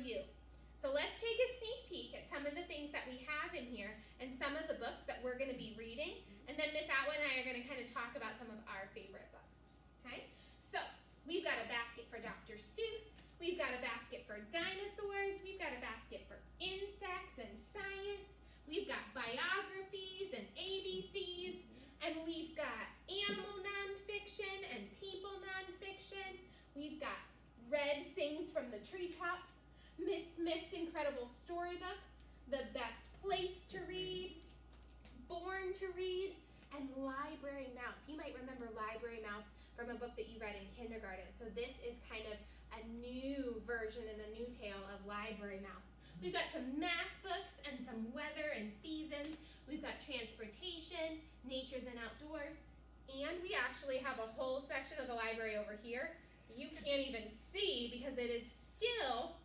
you. So let's take a sneak peek at some of the things that we have in here and some of the books that we're going to be reading. And then Miss Atwood and I are going to kind of talk about some of our favorite books. Okay? So we've got a basket for Dr. Seuss. We've got a basket for dinosaurs. We've got a basket for insects and science. We've got biographies and ABCs. And we've got animal nonfiction and people nonfiction. We've got Red Sings from the Treetops, Miss Smith's Incredible Storybook, The Best Place to Read, Born to Read, and Library Mouse. You might remember Library Mouse from a book that you read in kindergarten. So this is kind of a new version and a new tale of Library Mouse. We've got some math books and some weather and seasons. We've got transportation, natures and outdoors, and we actually have a whole section of the library over here you can't even see because it is still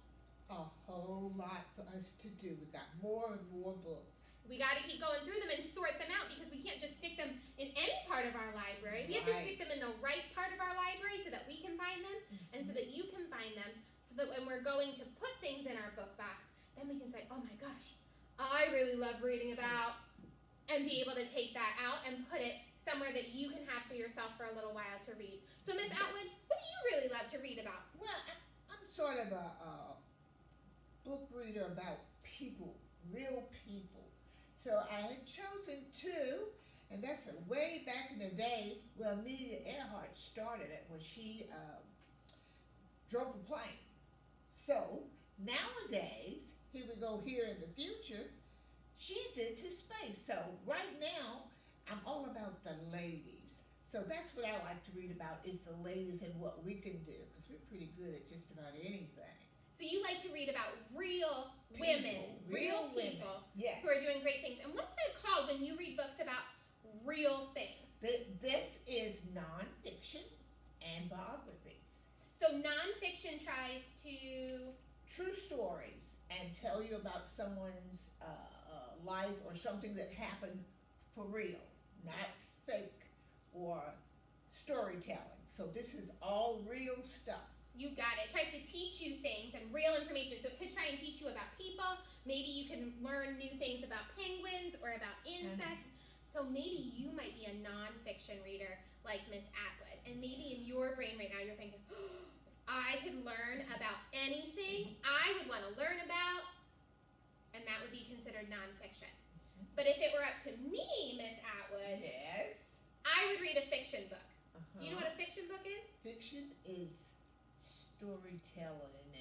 a whole lot for us to do. We've got more and more books. We got to keep going through them and sort them out because we can't just stick them in any part of our library. We have to stick them in the right part of our library so that we can find them and so that you can find them, so that when we're going to put things in our book box, then we can say, oh my gosh, I really love reading about, and be able to take that out and put it somewhere that you can have for yourself for a little while to read. So Miss Atwood, what do you really love to read about? Well, I'm sort of a book reader about people, real people. So I had chosen two, and that's way back in the day where Amelia Earhart started it when she drove a plane. So nowadays, here we go here in the future, she's into space. So right now, I'm all about the ladies. So that's what I like to read about is the ladies and what we can do, because we're pretty good at just about anything. So you like to read about real women, real people yes, who are doing great things. And what's that called when you read books about real things? This is nonfiction and biographies. So nonfiction tries to... True stories and tell you about someone's life or something that happened for real, not fake or storytelling. So this is all real stuff. You got it. It tries to teach you things and real information. So it could try and teach you about people. Maybe you can learn new things about penguins or about insects. So maybe you might be a nonfiction reader like Miss Atwood. And maybe in your brain right now you're thinking, oh, I could learn about anything I would want to learn about, and that would be considered nonfiction. But if it were up to me, Miss Atwood, yes, I would read a fiction book. Do you know what a fiction book is? Fiction is storytelling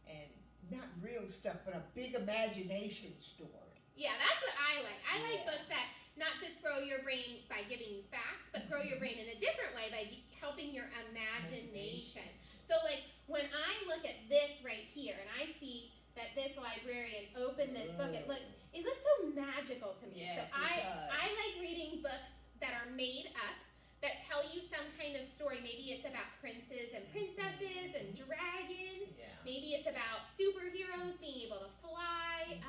and not real stuff, but a big imagination story. Yeah, that's what I like. I like books that not just grow your brain by giving you facts, but grow your brain in a different way by helping your imagination. So like when I look at this right here and I see that this librarian opened this book, it looks so magical to me. Yes, so I like reading books that are made up, that tell you some kind of story. Maybe it's about princes and princesses and dragons. Yeah. Maybe it's about superheroes being able to fly.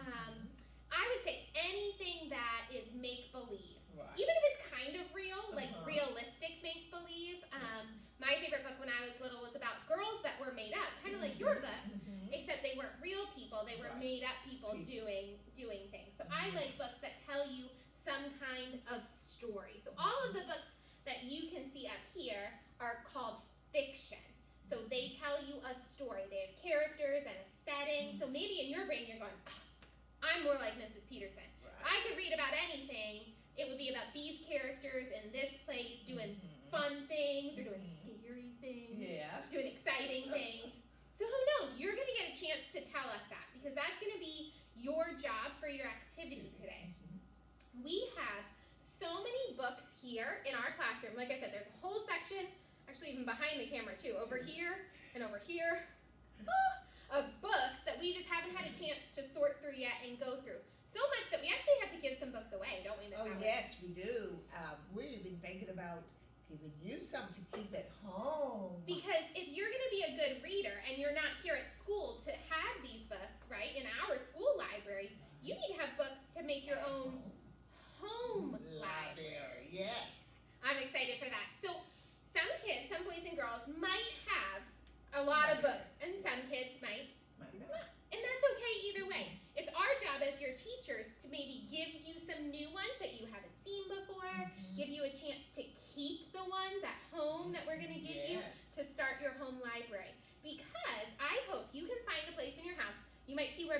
I would say anything that is make-believe. Right. Even if it's kind of real, like realistic make-believe. My favorite book when I was little was about girls that were made up, kind of like your book, except they weren't real people. They were made-up people doing things. So I like books that tell you some kind of story. So all of the books that you can see up here are called fiction. So they tell you a story. They have characters and a setting. So maybe in your brain you're going, I'm more like Mrs. Peterson. If I could read about anything, it would be about these characters in this place doing fun things or doing scary things, doing exciting things. So who knows? You're going to get a chance to tell us that because that's going to be your job for your activity today. We have so many books here in our classroom. Like I said, there's a whole section, actually even behind the camera too, over here and over here, of books that we just haven't had a chance to sort through yet and go through. So much that we actually have to give some books away, don't we, Miss Atwood? Yes, we do. We've been thinking about giving you some to keep at home. Because if you're going to be a good reader and you're not here at school to have these books, right, in our school library, you need to have books to make your own home library. Yes. I'm excited for that. So some kids, some boys and girls might have a lot of books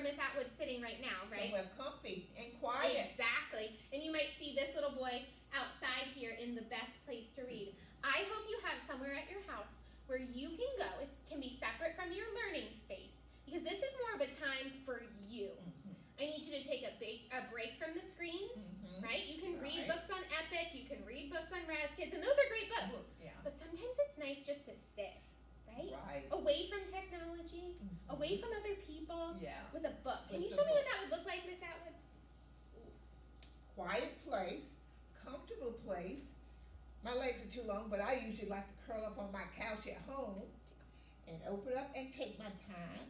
Miss Atwood sitting right now, right? Somewhere comfy and quiet. Exactly. And you might see this little boy outside here in the best place to read. I hope you have somewhere at your house where you can go. It can be separate from your learning space because this is more of a time for you. I need you to take a break from the screens, right? You can read Right. books on Epic, you can read books on Raz Kids, and those are great books. Yeah. But sometimes it's nice just to sit, right? Right. Away from technology, away from other people, Yeah. with a book. Can With you the show me what book. that would look like, Miss Atwood? Quiet place, comfortable place. My legs are too long, but I usually like to curl up on my couch at home and open up and take my time.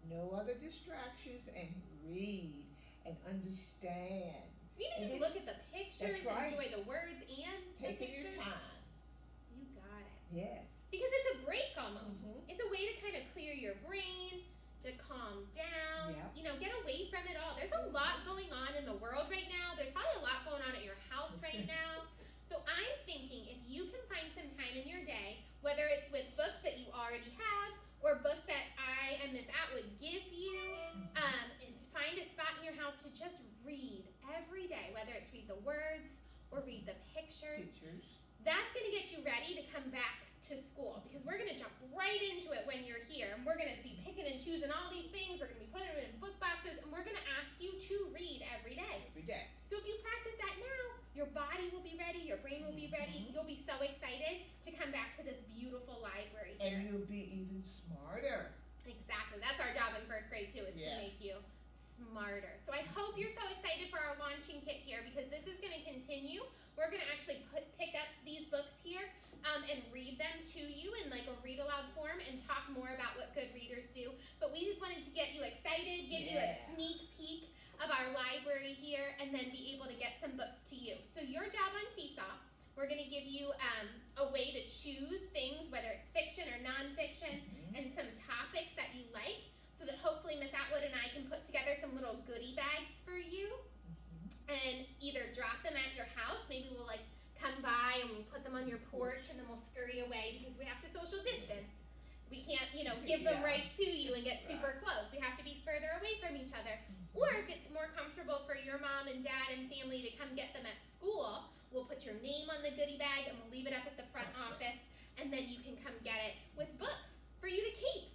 No other distractions and read and understand. You can Is just it- look at the pictures, That's right. enjoy the words and the Taking pictures. your time. You got it. Yes. Because it's a break almost. Mhm. It's a way to kind of clear your brain, to calm down, Yep. you know, get away from it all. There's a lot going on in the world right now. There's probably a lot going on at your house right now. So I'm thinking if you can find some time in your day, whether it's with books that you already have or books that I and Miss Atwood give you, and to find a spot in your house to just read every day, whether it's read the words or read the pictures, Pictures. that's going to get you ready to come back to school because we're going to jump right into it when you're here and we're going to be picking and choosing all these things. We're going to be putting them in book boxes and we're going to ask you to read every day. Every day. So if you practice that now, your body will be ready, your brain will be ready, you'll be so excited to come back to this beautiful library here. And you'll be even smarter. Exactly. That's our job in first grade too, is to Yes. make you smarter. So I hope you're so excited for our launching kit here because this is going to continue. We're going to actually pick up these books here and read them to you in like a read aloud form and talk more about what good readers do. But we just wanted to get you excited, give you a Yeah. sneak peek of our library here, and then be able to get some books to you. So your job on Seesaw, we're going to give you a way to choose things, whether it's fiction or nonfiction, and some topics that you like, so that hopefully Miss Atwood and I can put together some little goodie bags for you and either drop them at your house. Maybe we'll like come by and we'll put them on your porch and then we'll scurry away because we have to social distance. We can't, you know, give them Yeah. right to you and get super close. We have to be further away from each other. Or if it's more comfortable for your mom and dad and family to come get them at school, we'll put your name on the goodie bag and we'll leave it up at the front office and then you can come get it with books for you to keep.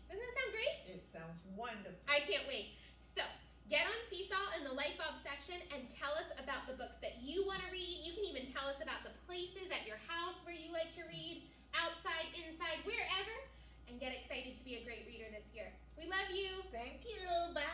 Doesn't that sound great? It sounds wonderful. I can't wait. So, get on Seesaw in the Light Bulb section and tell us about the books that you want to read. You can even tell us about the places at your house where you like to read, outside, inside, wherever, and get excited to be a great reader this year. We love you. Thank you. Bye.